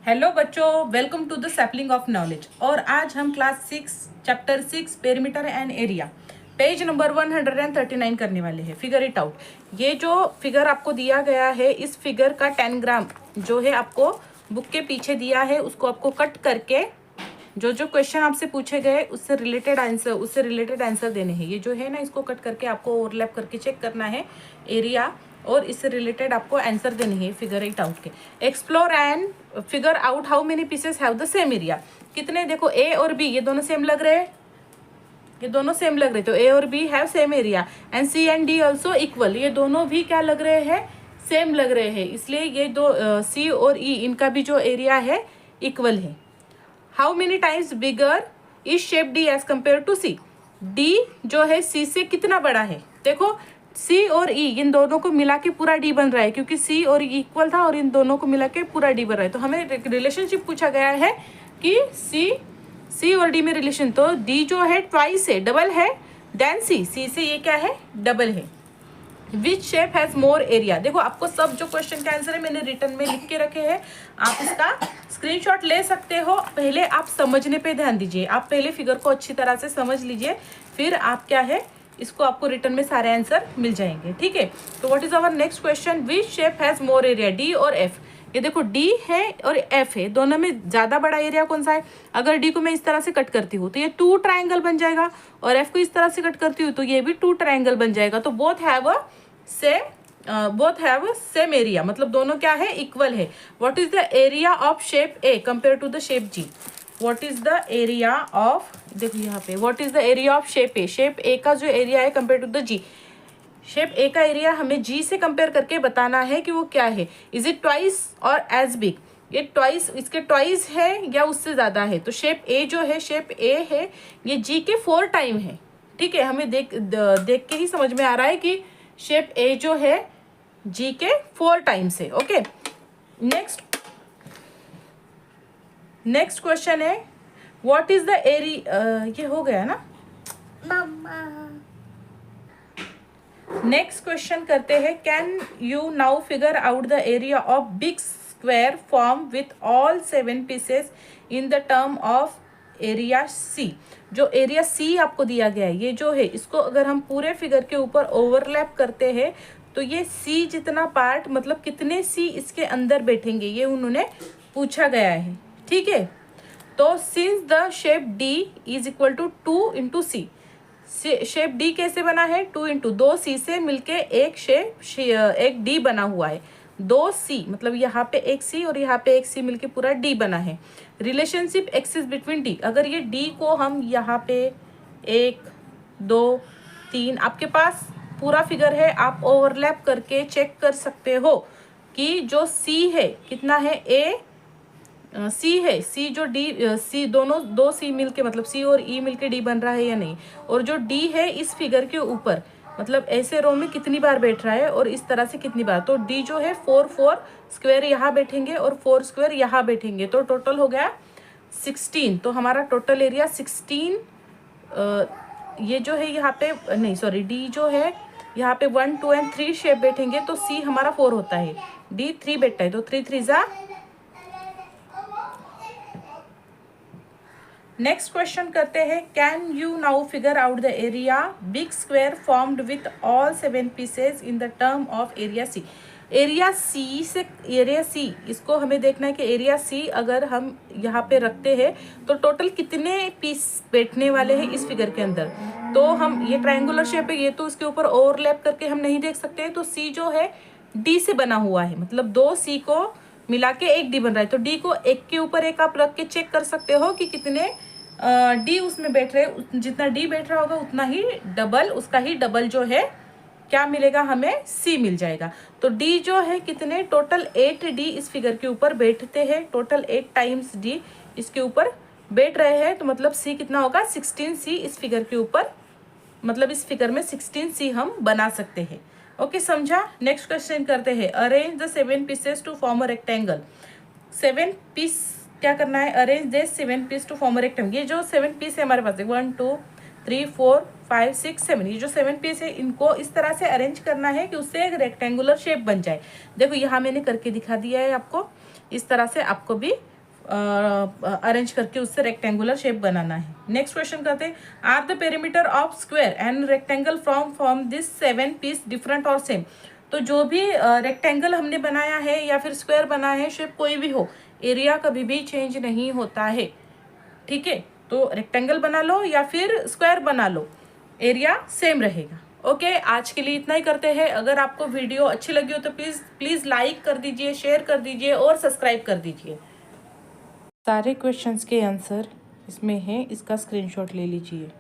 Hello बच्चों, welcome to the sapling of knowledge. और आज हम class 6 chapter 6 perimeter and area page number 139 करने वाले हैं। Figure it out. ये जो फिगर आपको दिया गया है, इस फिगर का 10 ग्राम जो है आपको बुक के पीछे दिया है, उसको आपको कट करके जो जो क्वेश्चन आपसे पूछे गए उससे रिलेटेड आंसर देने हैं। ये जो है ना, इसको कट करके आपको ओवरलैप करके चेक करना है एरिया, और इससे रिलेटेड आपको आंसर देने हैं फिगर इट आउट के। Explore and figure out how many pieces have the same area. कितने, देखो ए और बी ये दोनों सेम लग रहे हैं, ये दोनों सेम लग रहे, तो ए और B have same area and C and D also equal. ये दोनों भी क्या लग रहे हैं, सेम लग रहे हैं, इसलिए ये दो सी और ई इनका भी जो एरिया है इक्वल है। How many times bigger is shape D as compare to C. D जो है सी से कितना बड़ा है। देखो सी और ई इन दोनों को मिला के पूरा डी बन रहा है, क्योंकि सी और ई इक्वल था और इन दोनों को मिला के पूरा डी बन रहा है। तो हमें रिलेशनशिप पूछा गया है कि सी और डी में रिलेशन, तो डी जो है ट्वाइस है, डबल है देन सी से ये क्या है, डबल है। विच शेप हैज मोर एरिया। देखो आपको सब जो क्वेश्चन के आंसर है मैंने रिटर्न में लिख के रखे हैं, आप इसका स्क्रीनशॉट ले सकते हो। पहले आप समझने पे ध्यान दीजिए, आप पहले फिगर को अच्छी तरह से समझ लीजिए, फिर आप क्या है इसको आपको रिटर्न में सारे आंसर मिल जाएंगे, ठीक है। तो what is our next question, which shape has more area, D और एफ। ये देखो डी है और एफ है, दोनों में ज्यादा बड़ा एरिया कौन सा है। अगर डी को मैं इस तरह से कट करती हूँ तो ये 2 ट्राइंगल बन जाएगा, और एफ को इस तरह से कट करती हूँ तो ये भी 2 ट्राइंगल बन जाएगा। तो बोथ हैव सेम एरिया, मतलब दोनों क्या है, इक्वल है। What is the area of shape A compare to the shape G. What is the area of, देखो यहाँ पे what is the area of shape A. Shape A का जो एरिया है compare to the G, shape A का area हमें जी से compare करके बताना है कि वो क्या है। इज इट ट्वाइस और एज बिग, ये ट्वाइस, इसके ट्वाइस है या उससे ज्यादा है। तो शेप ए जो है, शेप ए है, ये जी के 4 टाइम है, ठीक है। हमें देख के ही समझ में आ रहा है कि शेप ए जो है जी के 4 टाइम्स है, ओके। नेक्स्ट क्वेश्चन है व्हाट इज द एरिया, ये हो गया ना। नेक्स्ट क्वेश्चन करते हैं, can you now figure out the area of big square form with all 7 pieces in the term of area C. जो एरिया सी आपको दिया गया है, ये जो है इसको अगर हम पूरे फिगर के ऊपर ओवरलैप करते हैं तो ये सी जितना पार्ट, मतलब कितने सी इसके अंदर बैठेंगे, ये उन्होंने पूछा गया है, ठीक है। तो since the shape D is equal to 2 into C, shape D कैसे बना है, 2 इंटू 2 सी से मिलके एक डी बना हुआ है। 2 सी मतलब यहाँ पे एक सी और यहाँ पे एक सी मिलके पूरा डी बना है। रिलेशनशिप एक्सिस बिटवीन डी, अगर ये डी को हम यहाँ पे 1 2 3, आपके पास पूरा फिगर है, आप ओवरलैप करके चेक कर सकते हो कि जो सी है कितना है, सी है, सी जो डी सी दोनों 2 सी मिलके, मतलब सी और ई मिलके डी बन रहा है या नहीं। और जो डी है इस फिगर के ऊपर, मतलब ऐसे रो में कितनी बार बैठ रहा है और इस तरह से कितनी बार। तो डी जो है 4 स्क्वायर यहाँ बैठेंगे और 4 स्क्वायर यहाँ बैठेंगे, तो टोटल हो गया 16। तो हमारा टोटल एरिया 16, ये जो है यहाँ पे नहीं, सॉरी, डी जो है यहाँ पे 1 2 एंड 3 शेप बैठेंगे, तो सी हमारा 4 होता है, डी 3 बैठता है, तो 3 3 जा। नेक्स्ट क्वेश्चन करते हैं, can you now figure out the area big square formed with all 7 pieces in the term of area C. Area C इसको हमें देखना है कि एरिया सी अगर हम यहाँ पे रखते हैं तो टोटल कितने पीस बैठने वाले हैं इस फिगर के अंदर। तो हम, ये ट्रायंगुलर शेप है, ये तो इसके ऊपर ओवरलैप करके हम नहीं देख सकते, तो सी जो है डी से बना हुआ है, मतलब 2 सी को मिला के एक डी बन रहा है। तो डी को एक के ऊपर एक आप रख के चेक कर सकते हो कि कितने डी उसमें बैठ रहे, जितना डी बैठ रहा होगा उतना ही डबल, उसका ही डबल जो है क्या मिलेगा, हमें सी मिल जाएगा। तो डी जो है कितने, टोटल 8 डी इस फिगर के ऊपर बैठते हैं, टोटल 8 टाइम्स डी इसके ऊपर बैठ रहे हैं, तो मतलब सी कितना होगा, 16 सी इस फिगर के ऊपर, मतलब इस फिगर में 16 सी हम बना सकते हैं, ओके, समझा। नेक्स्ट क्वेश्चन करते हैं, arrange the 7 pieces to form a rectangle. 7 piece क्या करना है, arrange the 7 piece to form a rectangle. ये जो 7 पीस है हमारे पास 1 2 3 4 5 6 7, ये जो 7 पीस है इनको इस तरह से अरेंज करना है कि उससे एक रेक्टेंगुलर शेप बन जाए। देखो यहाँ मैंने करके दिखा दिया है आपको, इस तरह से आपको भी अरेंज करके उससे रेक्टेंगुलर शेप बनाना है। नेक्स्ट क्वेश्चन करते हैं, are the perimeter of square and rectangle from this 7 piece different or same. तो जो भी रेक्टेंगल हमने बनाया है या फिर स्क्वायर बनाया है, शेप कोई भी हो, एरिया कभी भी चेंज नहीं होता है। ठीक है, तो रेक्टेंगल बना लो या फिर स्क्वायर बना लो, एरिया सेम रहेगा। ओके, आज के लिए इतना ही करते हैं। अगर आपको वीडियो अच्छी लगी हो तो प्लीज़ लाइक कर दीजिए, शेयर कर दीजिए और सब्सक्राइब कर दीजिए। सारे क्वेश्चंस के आंसर इसमें हैं, इसका स्क्रीनशॉट ले लीजिए।